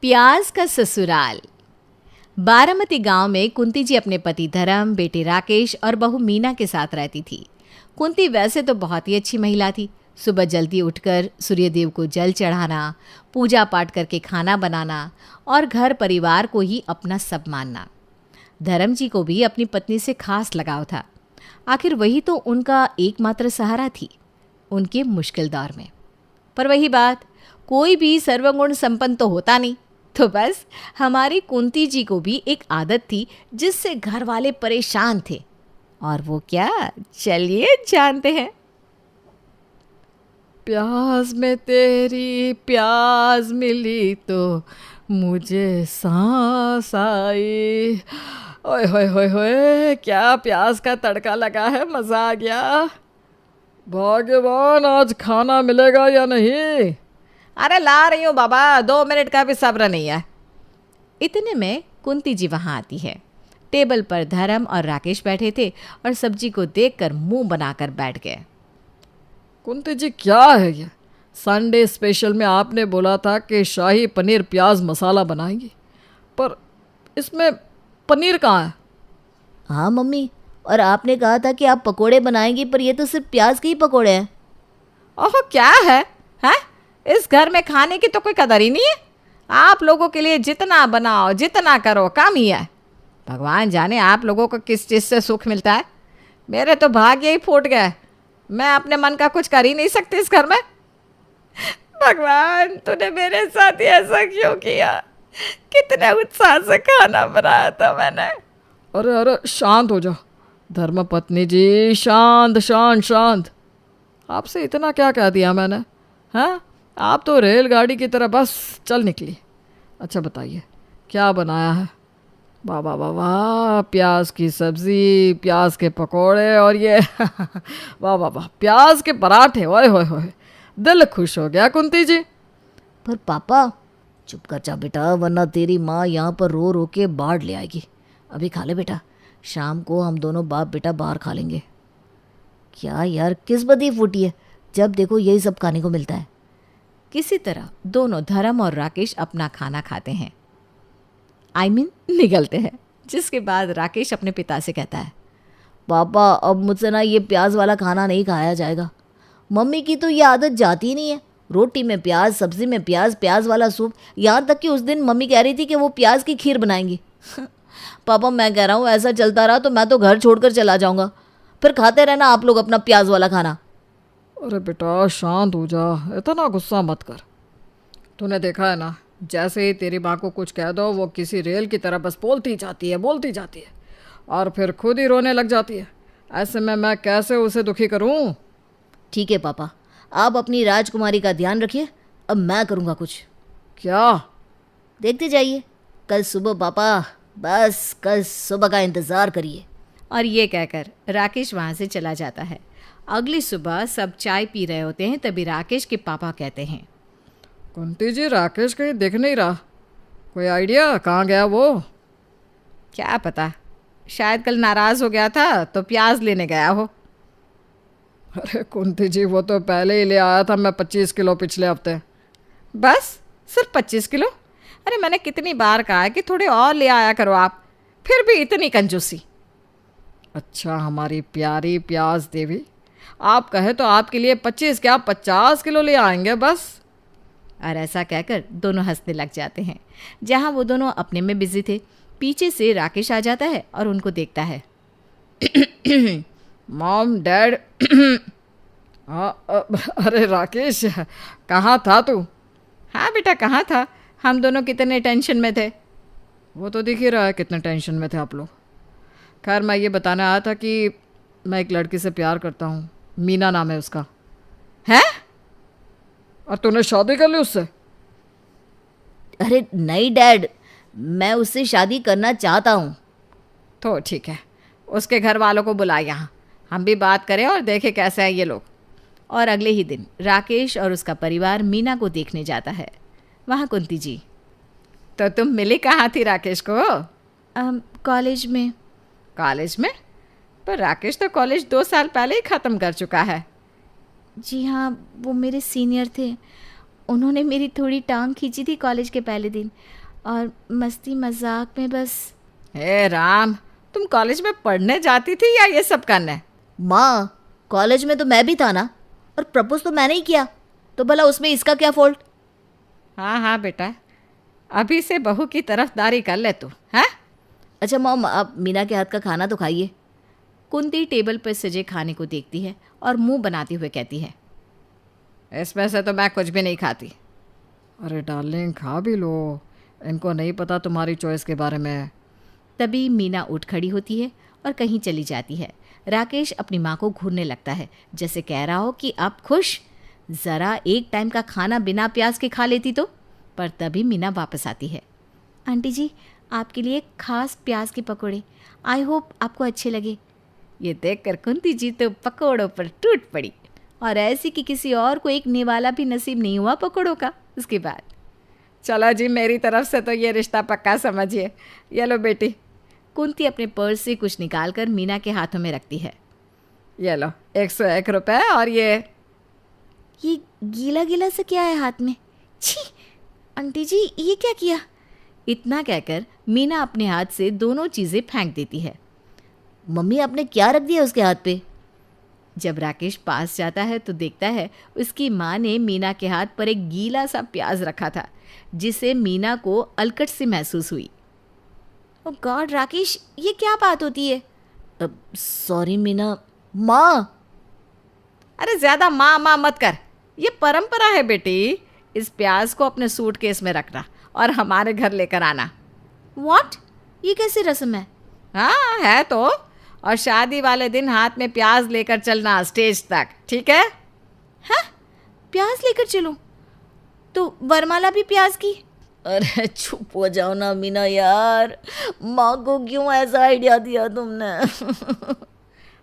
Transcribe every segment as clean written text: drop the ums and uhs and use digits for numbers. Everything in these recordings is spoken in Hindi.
प्याज का ससुराल। बारामती गांव में कुंती जी अपने पति धर्म, बेटे राकेश और बहू मीना के साथ रहती थी। कुंती वैसे तो बहुत ही अच्छी महिला थी। सुबह जल्दी उठकर सूर्यदेव को जल चढ़ाना, पूजा पाठ करके खाना बनाना और घर परिवार को ही अपना सब मानना। धर्म जी को भी अपनी पत्नी से खास लगाव था। आखिर वही तो उनका एकमात्र सहारा थी उनके मुश्किल दौर में। पर वही बात, कोई भी सर्वगुण संपन्न तो होता नहीं। तो बस हमारी कुंती जी को भी एक आदत थी जिससे घर वाले परेशान थे। और वो क्या, चलिए जानते हैं। प्याज में तेरी प्याज मिली तो मुझे सांस आई। ओए होए होए होए, क्या प्याज का तड़का लगा है, मज़ा आ गया। भगवान, आज खाना मिलेगा या नहीं? अरे ला रही हूँ बाबा, 2 मिनट का भी सब्र नहीं है। इतने में कुंती जी वहाँ आती है। टेबल पर धर्म और राकेश बैठे थे और सब्जी को देखकर मुंह बनाकर बैठ गए। कुंती जी, क्या है ये? संडे स्पेशल में आपने बोला था कि शाही पनीर प्याज मसाला बनाएंगी, पर इसमें पनीर कहाँ है? हाँ मम्मी, और आपने कहा था कि आप पकोड़े बनाएंगी, पर ये तो सिर्फ प्याज के ही पकोड़े हैं। ओहो, क्या है? हैं? इस घर में खाने की तो कोई कदर ही नहीं है। आप लोगों के लिए जितना बनाओ, जितना करो, कम ही है। भगवान जाने आप लोगों को किस चीज़ से सुख मिलता है। मेरे तो भाग्य ही फूट गए। मैं अपने मन का कुछ कर ही नहीं सकती इस घर में। भगवान, तूने मेरे साथ ही ऐसा क्यों किया? कितने उत्साह से खाना बनाया था मैंने। अरे अरे, शांत हो जाओ धर्मपत्नी जी, शांत शांत शांत। आपसे इतना क्या कह दिया मैंने? हाँ, आप तो रेलगाड़ी की तरह बस चल निकली। अच्छा बताइए, क्या बनाया है? वाह वाह वाह वाह, प्याज की सब्ज़ी, प्याज के पकोड़े और ये वाह वाह वाह, प्याज के पराठे। ओए होए होए, दिल खुश हो गया कुंती जी। पर पापा, चुप कर जा बेटा, वरना तेरी माँ यहाँ पर रो रो के बाढ़ ले आएगी। अभी खा ले बेटा, शाम को हम दोनों बाप बेटा बाहर खा लेंगे। क्या यार, किस्मत ही फूटी है, जब देखो यही सब खाने को मिलता है। किसी तरह दोनों धर्म और राकेश अपना खाना खाते हैं, निगलते हैं। जिसके बाद राकेश अपने पिता से कहता है, पापा अब मुझसे ना ये प्याज वाला खाना नहीं खाया जाएगा। मम्मी की तो ये आदत जाती ही नहीं है। रोटी में प्याज, सब्जी में प्याज, प्याज वाला सूप, यहाँ तक कि उस दिन मम्मी कह रही थी कि वो प्याज की खीर बनाएंगी। पापा मैं कह रहा हूँ, ऐसा चलता रहा तो मैं तो घर छोड़कर चला जाऊँगा। फिर खाते रहना आप लोग अपना प्याज वाला खाना। अरे बेटा शांत हो जा, इतना गुस्सा मत कर। तूने देखा है ना, जैसे ही तेरी माँ को कुछ कह दो वो किसी रेल की तरह बस बोलती जाती है और फिर खुद ही रोने लग जाती है। ऐसे में मैं कैसे उसे दुखी करूँ? ठीक है पापा, आप अपनी राजकुमारी का ध्यान रखिए, अब मैं करूँगा कुछ। क्या? देखते जाइए, कल सुबह पापा, बस कल सुबह का इंतज़ार करिए। और ये कहकर राकेश वहाँ से चला जाता है। अगली सुबह सब चाय पी रहे होते हैं, तभी राकेश के पापा कहते हैं, कुंती जी, राकेश कहीं दिख नहीं रहा। कोई आइडिया, कहाँ गया वो? क्या पता, शायद कल नाराज़ हो गया था तो प्याज लेने गया हो। अरे कुंती जी, वो तो पहले ही ले आया था मैं 25 किलो पिछले हफ्ते। बस सिर्फ 25 किलो? अरे मैंने कितनी बार कहा है कि थोड़े और ले आया करो आप, फिर भी इतनी कंजूसी। अच्छा हमारी प्यारी प्याज देवी, आप कहे तो आपके लिए 25 क्या 50 किलो ले आएंगे बस। और ऐसा कहकर दोनों हंसने लग जाते हैं। जहाँ वो दोनों अपने में बिजी थे, पीछे से राकेश आ जाता है और उनको देखता है। Mom, dad. अरे राकेश, कहाँ था तू? हाँ बेटा, कहाँ था? हम दोनों कितने टेंशन में थे। वो तो दिख ही रहा है कितने टेंशन में थे आप लोग। खैर, मैं ये बताने आया था कि मैं एक लड़की से प्यार करता हूँ। मीना नाम है उसका। है? और तूने शादी कर ली उससे? अरे नहीं डैड, मैं उससे शादी करना चाहता हूँ। तो ठीक है, उसके घर वालों को बुला यहाँ, हम भी बात करें और देखें कैसे है ये लोग। और अगले ही दिन राकेश और उसका परिवार मीना को देखने जाता है। वहाँ कुंती जी, तो तुम मिली कहाँ थी राकेश को? कॉलेज में। कॉलेज में? पर राकेश तो कॉलेज 2 साल पहले ही ख़त्म कर चुका है। जी हाँ, वो मेरे सीनियर थे उन्होंने मेरी थोड़ी टांग खींची थी कॉलेज के पहले दिन, और मस्ती मजाक में बस। हे राम, तुम कॉलेज में पढ़ने जाती थी या ये सब करने? माँ, कॉलेज में तो मैं भी था ना, और प्रपोज तो मैंने ही किया, तो भला उसमें इसका क्या फॉल्ट? हाँ हाँ बेटा, अभी से बहू की तरफदारी कर ले तू, हैं? अच्छा मॉम, आप मीना के हाथ का खाना तो खाइए। कुंती टेबल पर सजे खाने को देखती है और मुंह बनाते हुए कहती है, इसमें से तो मैं कुछ भी नहीं खाती। अरे डार्लिंग, खा भी लो, इनको नहीं पता तुम्हारी चॉइस के बारे में। तभी मीना उठ खड़ी होती है और कहीं चली जाती है। राकेश अपनी माँ को घूरने लगता है, जैसे कह रहा हो कि अब खुश, ज़रा एक टाइम का खाना बिना प्याज के खा लेती तो। पर तभी मीना वापस आती है। आंटी जी, आपके लिए खास प्याज के पकोड़े, आई होप आपको अच्छे लगे। ये देखकर कुंती जी तो पकोड़ों पर टूट पड़ी, और ऐसी कि किसी और को एक निवाला भी नसीब नहीं हुआ पकोड़ों का। उसके बाद, चलो जी, मेरी तरफ से तो ये रिश्ता पक्का समझिए। ये लो बेटी। कुंती अपने पर्स से कुछ निकालकर मीना के हाथों में रखती है। ये लो 101 रुपये, और ये गीला गीला से क्या है हाथ में? छी आंटी जी, ये क्या किया? इतना कहकर मीना अपने हाथ से दोनों चीज़ें फेंक देती है। मम्मी, आपने क्या रख दिया उसके हाथ पे? जब राकेश पास जाता है तो देखता है उसकी माँ ने मीना के हाथ पर एक गीला सा प्याज रखा था, जिसे मीना को अलकट सी महसूस हुई। ओह गॉड राकेश, ये क्या बात होती है? सॉरी मीना। माँ, अरे ज़्यादा माँ माँ मत कर, ये परंपरा है बेटी। इस प्याज को अपने सूटकेस में रखना और हमारे घर लेकर आना। व्हाट? ये कैसी रस्म है? हाँ है तो, और शादी वाले दिन हाथ में प्याज लेकर चलना स्टेज तक, ठीक है? हैं? प्याज लेकर चलूं? तो वरमाला भी प्याज की? अरे चुप हो जाओ ना मीना यार, माँ को क्यों ऐसा आइडिया दिया तुमने?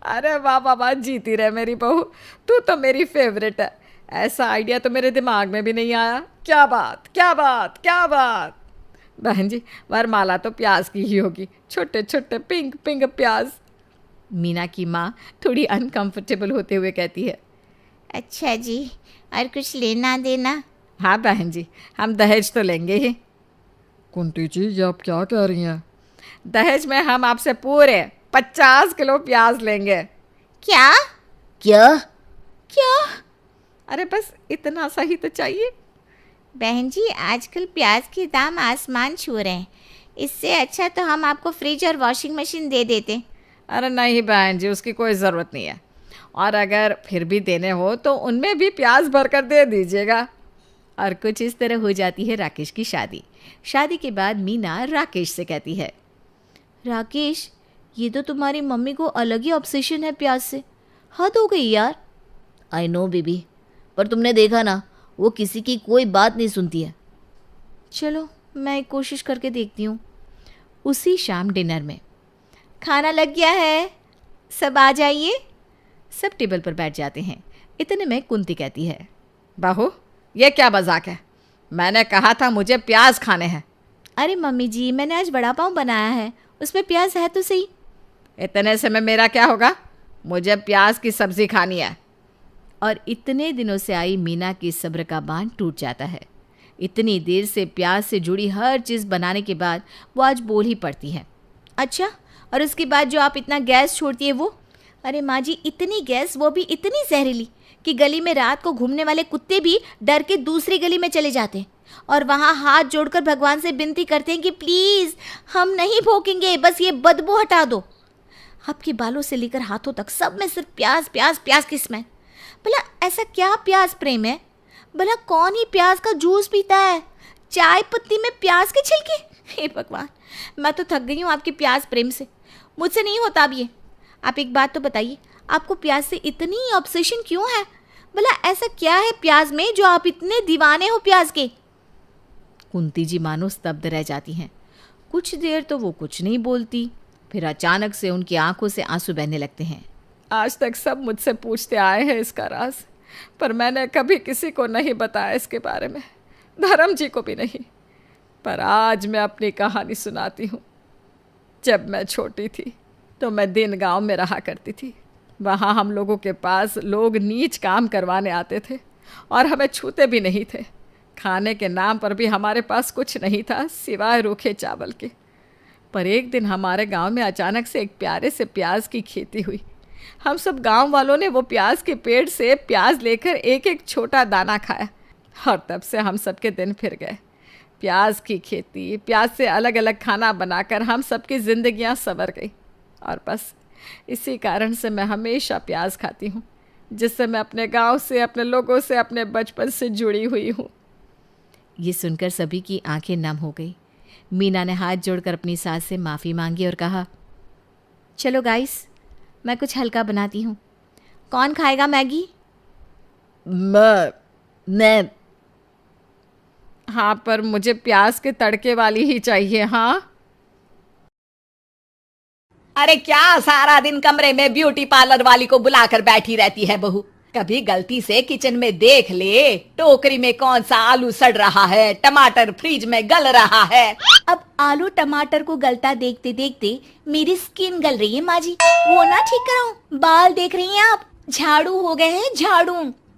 अरे वाह वाह वाह, जीती रहे मेरी बहू, तू तो मेरी फेवरेट है। ऐसा आइडिया तो मेरे दिमाग में भी नहीं आया। क्या बात क्या बात क्या बात। बहन जी, वरमाला तो प्याज की ही होगी, छोटे छोटे पिंक पिंक प्याज। मीना की माँ थोड़ी अनकंफर्टेबल होते हुए कहती है। अच्छा जी, और कुछ लेना देना? हाँ बहन जी, हम दहेज तो लेंगे ही। कुंती जी, ये आप क्या कह रही हैं? दहेज में हम आपसे पूरे 50 किलो प्याज लेंगे। क्या क्या क्या? अरे बस इतना सा ही तो चाहिए। बहन जी, आजकल प्याज के दाम आसमान छू रहे हैं, इससे अच्छा तो हम आपको फ्रिज और वॉशिंग मशीन दे देते। अरे नहीं बहन जी, उसकी कोई ज़रूरत नहीं है, और अगर फिर भी देने हो तो उनमें भी प्याज भरकर दे दीजिएगा। और कुछ इस तरह हो जाती है राकेश की शादी। शादी के बाद मीना राकेश से कहती है, राकेश, ये तो तुम्हारी मम्मी को अलग ही ऑब्सेशन है प्याज से, हद हो गई यार। आई नो बेबी, पर तुमने देखा ना, वो किसी की कोई बात नहीं सुनती है। चलो मैं एक कोशिश करके देखती हूँ। उसी शाम डिनर में, खाना लग गया है, सब आ जाइए। सब टेबल पर बैठ जाते हैं। इतने में कुंती कहती है, बहू ये क्या मजाक है? मैंने कहा था मुझे प्याज खाने हैं। अरे मम्मी जी, मैंने आज वड़ा पाव बनाया है, उसमें प्याज है तो सही। इतने से में मेरा क्या होगा? मुझे प्याज की सब्जी खानी है। और इतने दिनों से आई मीना की सब्र का बांध टूट जाता है। इतनी देर से प्याज से जुड़ी हर चीज़ बनाने के बाद वो आज बोल ही पड़ती है। अच्छा, और उसके बाद जो आप इतना गैस छोड़ती है वो? अरे माँ जी, इतनी गैस, वो भी इतनी जहरीली कि गली में रात को घूमने वाले कुत्ते भी डर के दूसरी गली में चले जाते हैं और वहाँ हाथ जोड़कर भगवान से विनती करते हैं कि प्लीज़ हम नहीं भोंकेंगे, बस ये बदबू हटा दो। आपके बालों से लेकर हाथों तक सब में सिर्फ प्याज प्याज प्याज की स्मेल। भला ऐसा क्या प्याज प्रेम है? भला कौन ही प्याज का जूस पीता है? चाय पत्ती में प्याज के छिलके? हे भगवान, मैं तो थक गई हूँ आपके प्याज प्रेम से, मुझसे नहीं होता अब ये। आप एक बात तो बताइए, आपको प्याज से इतनी ऑब्सेशन क्यों है? भला ऐसा क्या है प्याज में जो आप इतने दीवाने हो प्याज के? कुंती जी मानो स्तब्ध रह जाती हैं। कुछ देर तो वो कुछ नहीं बोलती, फिर अचानक से उनकी आंखों से आंसू बहने लगते हैं। आज तक सब मुझसे पूछते आए हैं इसका राज, पर मैंने कभी किसी को नहीं बताया इसके बारे में, धर्म जी को भी नहीं। पर आज मैं अपनी कहानी सुनाती हूँ। जब मैं छोटी थी तो मैं दिन गांव में रहा करती थी। वहाँ हम लोगों के पास लोग नीच काम करवाने आते थे और हमें छूते भी नहीं थे। खाने के नाम पर भी हमारे पास कुछ नहीं था सिवाय रूखे चावल के। पर एक दिन हमारे गांव में अचानक से एक प्यारे से प्याज की खेती हुई। हम सब गांव वालों ने वो प्याज के पेड़ से प्याज लेकर एक एक छोटा दाना खाया और तब से हम सबके दिन फिर गए। प्याज की खेती, प्याज से अलग अलग खाना बनाकर हम सबकी जिंदगियां संवर गई। और बस इसी कारण से मैं हमेशा प्याज खाती हूँ, जिससे मैं अपने गांव से, अपने लोगों से, अपने बचपन से जुड़ी हुई हूँ। ये सुनकर सभी की आंखें नम हो गई। मीना ने हाथ जोड़कर अपनी सास से माफ़ी मांगी और कहा, चलो गाइस, मैं कुछ हल्का बनाती हूँ। कौन खाएगा मैगी? मैं हाँ, पर मुझे प्याज के तड़के वाली ही चाहिए। हाँ। अरे क्या सारा दिन कमरे में ब्यूटी पार्लर वाली को बुलाकर बैठी रहती है बहू? कभी गलती से किचन में देख ले, टोकरी में कौन सा आलू सड़ रहा है, टमाटर फ्रिज में गल रहा है। अब आलू टमाटर को गलता देखते देखते मेरी स्किन गल रही है माँ जी। वो ना ठीक कराऊं? बाल देख रही हैं आप, झाड़ू हो गए हैं, झाड़ू।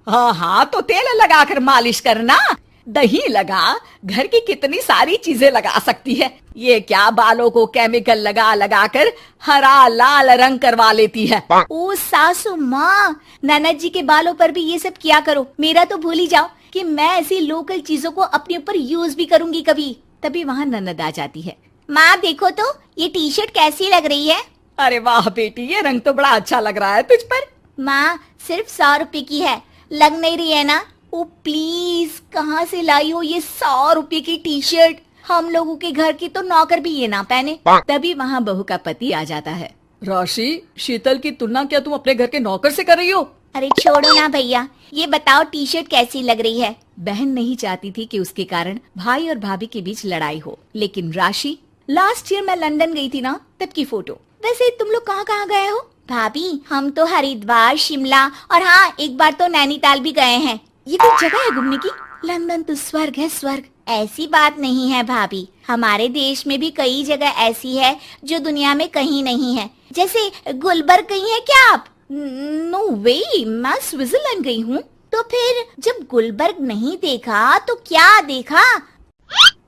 हाँ हाँ, तो तेल लगाकर मालिश करना, दही लगा, घर की कितनी सारी चीजें लगा सकती है। ये क्या बालों को केमिकल लगा लगा कर हरा लाल रंग करवा लेती है। ओ सासू माँ, ननद जी के बालों पर भी ये सब किया करो। मेरा तो भूल ही जाओ कि मैं ऐसी लोकल चीजों को अपने ऊपर यूज भी करूंगी कभी। तभी वहाँ ननद आ जाती है। माँ देखो तो ये टी शर्ट कैसी लग रही है? अरे वाह बेटी, ये रंग तो बड़ा अच्छा लग रहा है तुझ पर। माँ सिर्फ 100 रुपए की है, लग नहीं रही है ना? ओ प्लीज, कहाँ से लाई हो ये 100 रुपए की टी शर्ट? हम लोगों के घर की तो नौकर भी ये ना पहने। तभी वहाँ बहू का पति आ जाता है। राशि, शीतल की तुलना क्या तुम अपने घर के नौकर से कर रही हो? अरे छोड़ो ना भैया, ये बताओ टी शर्ट कैसी लग रही है? बहन नहीं चाहती थी कि उसके कारण भाई और भाभी के बीच लड़ाई हो, लेकिन राशि, लास्ट ईयर मैं लंदन गई थी ना, तब की फोटो। वैसे तुम लोग कहाँ कहाँ गए हो? भाभी हम तो हरिद्वार, शिमला और हाँ एक बार तो नैनीताल भी गए हैं। ये कोई जगह है घूमने की? लंदन तो स्वर्ग है, स्वर्ग। ऐसी बात नहीं है भाभी, हमारे देश में भी कई जगह ऐसी है जो दुनिया में कहीं नहीं है। जैसे गुलबर्ग गई है क्या आप? नो वे, मैं स्विट्जरलैंड गई हूँ। तो फिर जब गुलबर्ग नहीं देखा तो क्या देखा?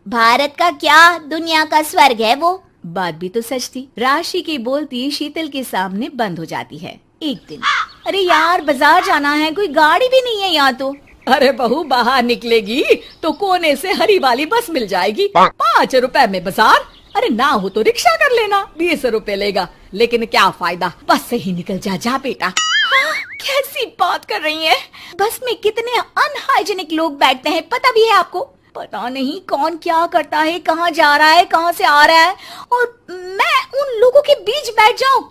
भारत का क्या, दुनिया का स्वर्ग है वो। बात भी तो सच थी। राशि की बोलती शीतल के सामने बंद हो जाती है। एक दिन, अरे यार बाजार जाना है, कोई गाड़ी भी नहीं है यहाँ तो। अरे बहू, बाहर निकलेगी तो कोने से हरी वाली बस मिल जाएगी। 5 रुपए में बाजार। अरे ना हो तो रिक्शा कर लेना, 20 रुपए लेगा। लेकिन क्या फायदा, बस से ही निकल जा। जा बेटा। हाँ, कैसी बात कर रही है? बस में कितने अनहाइजीनिक लोग बैठते हैं, पता भी है आपको? पता नहीं कौन क्या करता है, कहाँ जा रहा है, कहाँ से आ रहा है, और मैं उन लोगों के बीच बैठ जाऊं।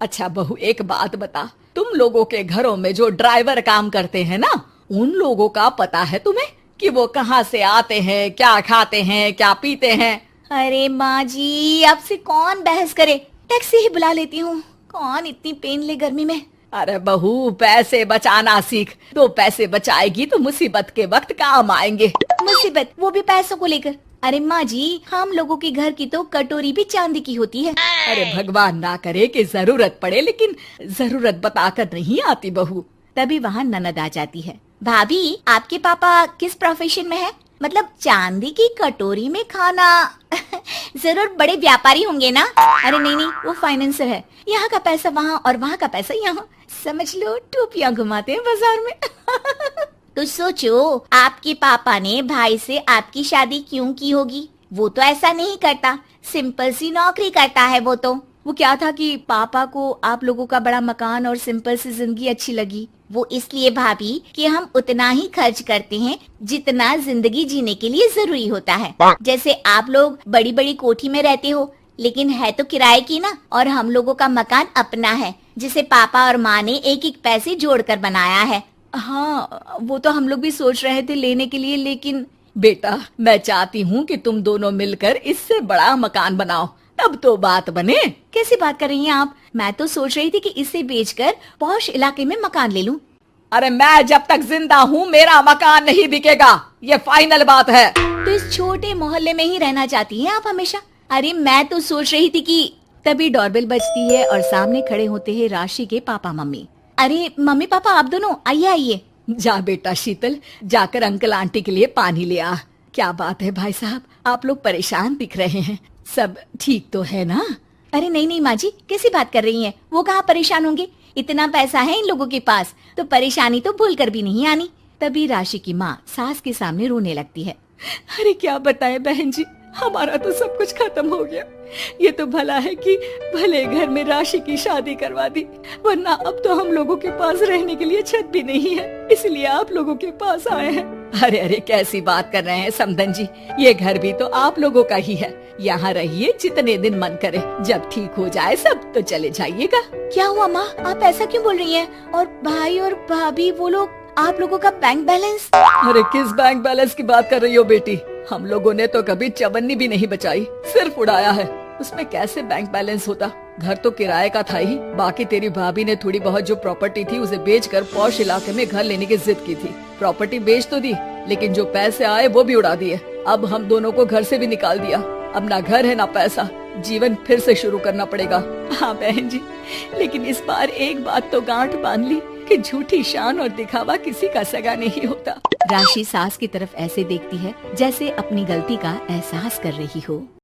अच्छा बहू, एक बात बता, तुम लोगों के घरों में जो ड्राइवर काम करते हैं ना, उन लोगों का पता है तुम्हें कि वो कहाँ से आते हैं, क्या खाते हैं, क्या पीते हैं? अरे माँ जी, आपसे कौन बहस करे, टैक्सी ही बुला लेती हूँ। कौन इतनी पेन ले गर्मी में। अरे बहू, पैसे बचाना सीख। 2 पैसे बचाएगी तो मुसीबत के वक्त काम आएंगे। मुसीबत, वो भी पैसों को लेकर? अरे माँ जी, हम लोगों के घर की तो कटोरी भी चांदी की होती है। अरे भगवान ना करे कि जरूरत पड़े, लेकिन जरूरत बताकर नहीं आती बहू। तभी वहाँ ननद आ जाती है। भाभी, आपके पापा किस प्रोफेशन में है? मतलब चांदी की कटोरी में खाना जरूर बड़े व्यापारी होंगे ना? अरे नहीं नहीं, वो फाइनेंसर है। यहाँ का पैसा वहाँ और वहाँ का पैसा यहाँ, समझ लो टोपियाँ घुमाते हैं बाजार में। तो सोचो, आपके पापा ने भाई से आपकी शादी क्यों की होगी? वो तो ऐसा नहीं करता, सिंपल सी नौकरी करता है वो तो। वो क्या था कि पापा को आप लोगों का बड़ा मकान और सिंपल सी जिंदगी अच्छी लगी। वो इसलिए भाभी कि हम उतना ही खर्च करते हैं जितना जिंदगी जीने के लिए जरूरी होता है। जैसे आप लोग बड़ी बड़ी कोठी में रहते हो, लेकिन है तो किराए की ना, और हम लोगों का मकान अपना है, जिसे पापा और माँ ने एक एक पैसे जोड़कर बनाया है। हाँ, वो तो हम लोग भी सोच रहे थे लेने के लिए, लेकिन बेटा, मैं चाहती हूँ कि तुम दोनों मिलकर इससे बड़ा मकान बनाओ, तब तो बात बने। कैसी बात कर रही हैं आप? मैं तो सोच रही थी कि इसे बेचकर पॉश इलाके में मकान ले लूं। अरे मैं जब तक जिंदा हूँ मेरा मकान नहीं बिकेगा, ये फाइनल बात है। तो इस छोटे मोहल्ले में ही रहना चाहती हैं आप हमेशा? अरे मैं तो सोच रही थी कि तभी डोरबेल बजती है और सामने खड़े होते हैं राशि के पापा मम्मी। अरे मम्मी पापा, आप दोनों आइए आइए। जा बेटा शीतल, जाकर अंकल आंटी के लिए पानी ले आ। क्या बात है भाई साहब, आप लोग परेशान दिख रहे हैं। सब ठीक तो है ना? अरे नहीं नहीं माँ जी, कैसी बात कर रही हैं? वो कहाँ परेशान होंगे, इतना पैसा है इन लोगों के पास, तो परेशानी तो भूल कर भी नहीं आनी। तभी राशि की माँ सास के सामने रोने लगती है। अरे क्या बताएं बहन जी, हमारा तो सब कुछ खत्म हो गया। ये तो भला है कि भले घर में राशि की शादी करवा दी, वरना अब तो हम लोगों के पास रहने के लिए छत भी नहीं है, इसलिए आप लोगों के पास आए हैं। अरे अरे कैसी बात कर रहे हैं समधन जी, ये घर भी तो आप लोगों का ही है। यहाँ रहिए जितने दिन मन करे, जब ठीक हो जाए सब तो चले जाइएगा। क्या हुआ माँ, आप ऐसा क्यों बोल रही हैं? और भाई और भाभी वो लोग, आप लोगों का बैंक बैलेंस? अरे किस बैंक बैलेंस की बात कर रही हो बेटी? हम लोगों ने तो कभी चवन्नी भी नहीं बचाई, सिर्फ उड़ाया है। उसमें कैसे बैंक बैलेंस होता? घर तो किराए का था ही, बाकी तेरी भाभी ने थोड़ी बहुत जो प्रॉपर्टी थी उसे बेचकर पॉश इलाके में घर लेने की जिद की थी। प्रॉपर्टी बेच तो दी, लेकिन जो पैसे आए वो भी उड़ा दिए। अब हम दोनों को घर से भी निकाल दिया। अब ना घर है ना पैसा, जीवन फिर से शुरू करना पड़ेगा। हाँ बहन जी, लेकिन इस बार एक बात तो गांठ बांध ली कि झूठी शान और दिखावा किसी का सगा नहीं होता। राशि सास की तरफ ऐसे देखती है जैसे अपनी गलती का एहसास कर रही हो।